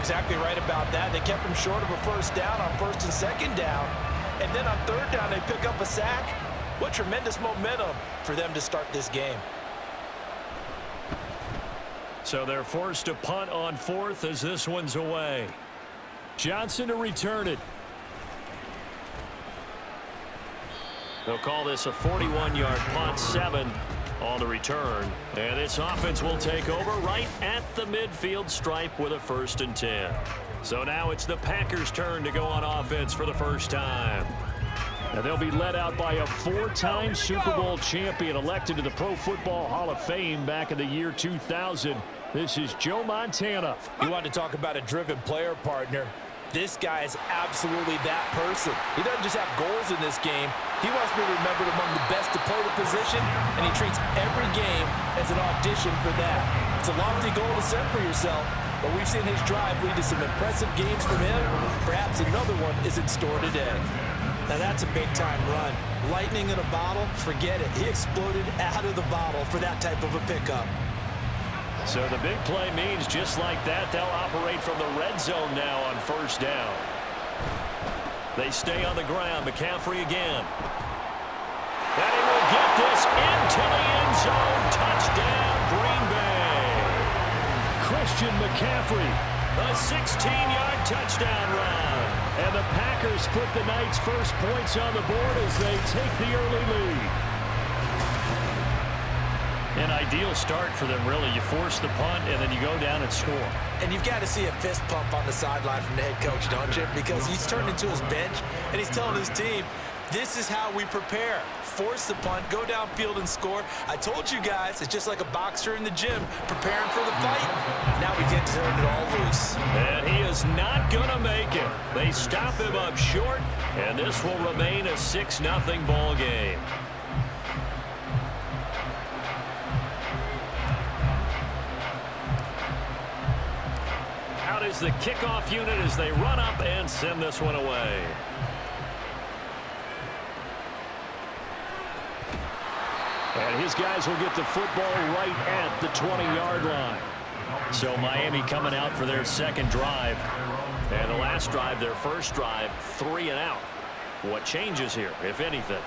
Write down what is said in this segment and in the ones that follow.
exactly right about that. They kept him short of a first down on first and second down. And then on third down, they pick up a sack. What tremendous momentum for them to start this game. So they're forced to punt on fourth as this one's away. Johnson to return it. They'll call this a 41-yard punt, 7 on the return. And this offense will take over right at the midfield stripe with a 1st and 10. So now it's the Packers' turn to go on offense for the first time. And they'll be led out by a 4-time Super Bowl champion elected to the Pro Football Hall of Fame back in the year 2000. This is Joe Montana. You want to talk about a driven player, partner. This guy is absolutely that person. He doesn't just have goals in this game. He wants to be remembered among the best to play the position, and he treats every game as an audition for that. It's a lofty goal to set for yourself, but we've seen his drive lead to some impressive games from him. Perhaps another one is in store today. Now that's a big-time run. Lightning in a bottle, forget it. He exploded out of the bottle for that type of a pickup. So the big play means just like that, they'll operate from the red zone now on first down. They stay on the ground. McCaffrey again. And he will get this into the end zone. Touchdown, Green Bay. Christian McCaffrey, a 16-yard touchdown run. And the Packers put the Knights' first points on the board as they take the early lead. An ideal start for them, really. You force the punt, and then you go down and score. And you've got to see a fist pump on the sideline from the head coach, don't you? Because he's turned into his bench, and he's telling his team, this is how we prepare. Force the punt, go downfield and score. I told you guys, it's just like a boxer in the gym preparing for the fight. Now we get to turn it all loose. And he is not going to make it. They stop him up short, and this will remain a 6-0 ball game. Out is the kickoff unit as they run up and send this one away. And his guys will get the football right at the 20-yard line. So Miami coming out for their second drive. And the last drive, their first drive, 3 and out. What changes here, if anything?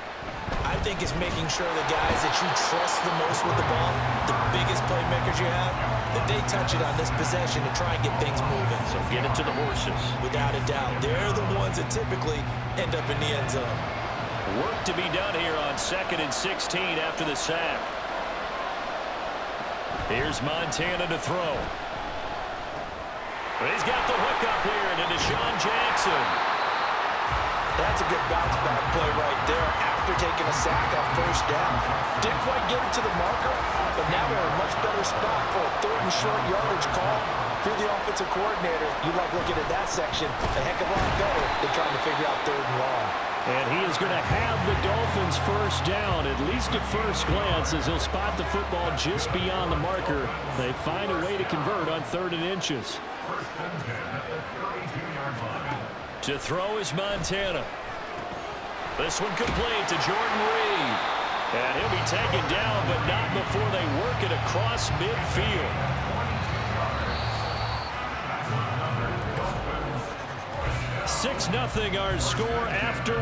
I think it's making sure the guys that you trust the most with the ball, the biggest playmakers you have, that they touch it on this possession to try and get things moving. So get it to the horses. Without a doubt. They're the ones that typically end up in the end zone. Work to be done here on 2nd and 16 after the sack. Here's Montana to throw. He's got the hookup here to Deshaun Jackson. That's a good bounce-back play right there after taking a sack on first down. Didn't quite get it to the marker, but now they're in a much better spot for a 3rd and short yardage call. If you're the offensive coordinator, you like looking at that section a heck of a lot better than trying to figure out 3rd and long. And he is going to have the Dolphins first down, at least at first glance, as he'll spot the football just beyond the marker. They find a way to convert on 3rd and inches. To throw is Montana. This one complete to Jordan Reed. And he'll be taken down, but not before they work it across midfield. Six 0 our score after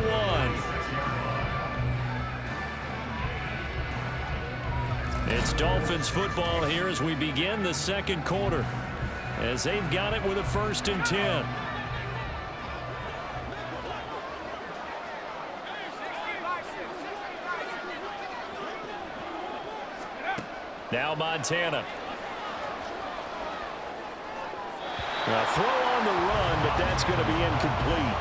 1. It's Dolphins football here as we begin the second quarter, as they've got it with a 1st and 10. Now Montana. A throw on the run, but that's going to be incomplete.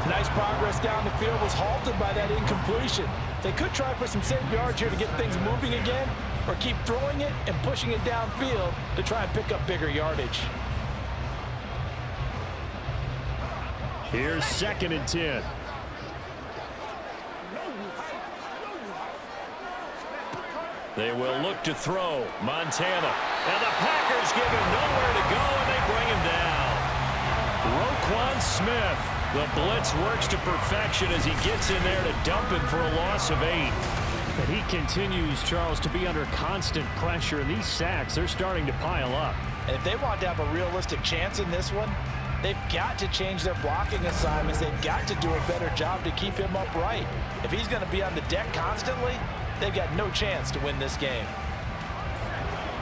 Nice progress down the field was halted by that incompletion. They could try for some safe yards here to get things moving again, or keep throwing it and pushing it downfield to try and pick up bigger yardage. Here's 2nd and 10. They will look to throw. Montana. And the Packers give him nowhere to go, and they bring him down. Roquan Smith. The blitz works to perfection as he gets in there to dump him for a loss of 8. And he continues, Charles, to be under constant pressure. And these sacks, they're starting to pile up. And if they want to have a realistic chance in this one, they've got to change their blocking assignments. They've got to do a better job to keep him upright. If he's going to be on the deck constantly, they've got no chance to win this game.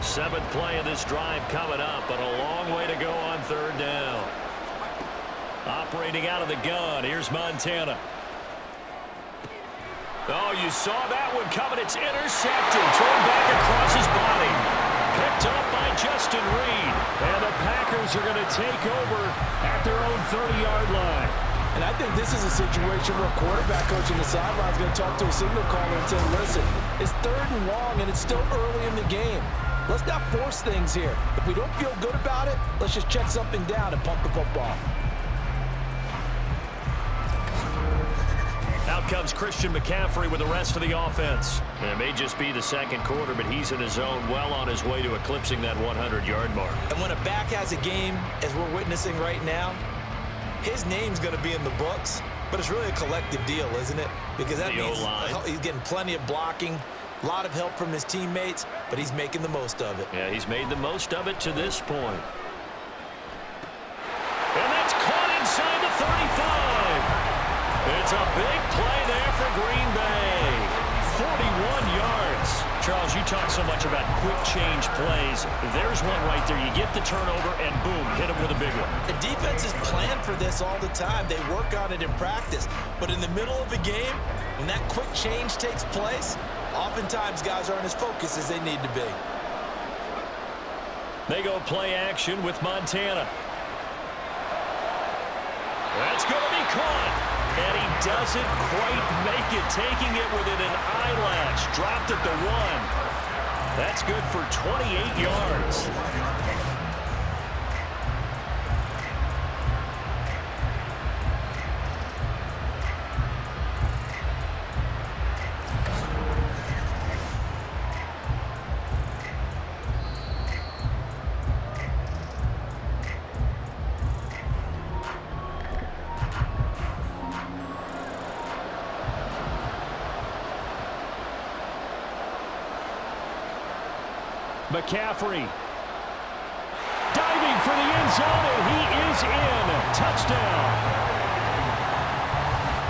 7th play of this drive coming up, but a long way to go on 3rd down. Operating out of the gun, here's Montana. Oh, you saw that one coming. It's intercepted. Thrown back across his body. Picked up by Justin Reed. And the Packers are going to take over at their own 30-yard line. And I think this is a situation where a quarterback coach in the sideline is going to talk to a signal caller and say, listen, it's 3rd and long, and it's still early in the game. Let's not force things here. If we don't feel good about it, let's just check something down and pump the football. Out comes Christian McCaffrey with the rest of the offense. And it may just be the 2nd quarter, but he's in his zone, well on his way to eclipsing that 100-yard mark. And when a back has a game, as we're witnessing right now, his name's going to be in the books, but it's really a collective deal, isn't it? Because that means he's getting plenty of blocking, a lot of help from his teammates, but he's making the most of it. Yeah, he's made the most of it to this point. And that's caught inside the 35. It's a big play there for Green Bay. 41 yards. Charles, you talk so much about quick change plays. There's one right there. You get the turnover, and boom, hit him with a big one. The defenses plan for this all the time. They work on it in practice. But in the middle of the game, when that quick change takes place, oftentimes guys aren't as focused as they need to be. They go play action with Montana. That's going to be caught. And he doesn't quite make it, taking it within an eyelash. Dropped at the 1. That's good for 28 yards. McCaffrey diving for the end zone, and he is in. Touchdown.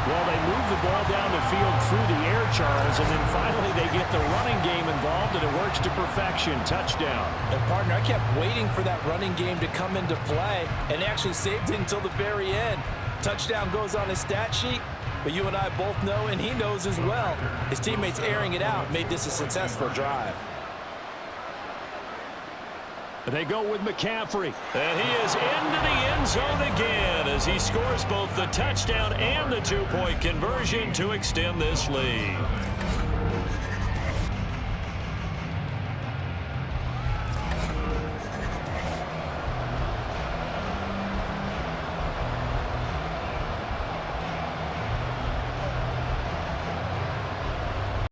Well, they move the ball down the field through the air, Charles, and then finally they get the running game involved, and it works to perfection. Touchdown. And, partner, I kept waiting for that running game to come into play, and actually saved it until the very end. Touchdown goes on his stat sheet, but you and I both know, and he knows as well, his teammates airing it out made this a successful drive. They go with McCaffrey. And he is into the end zone again as he scores both the touchdown and the 2-point conversion to extend this lead.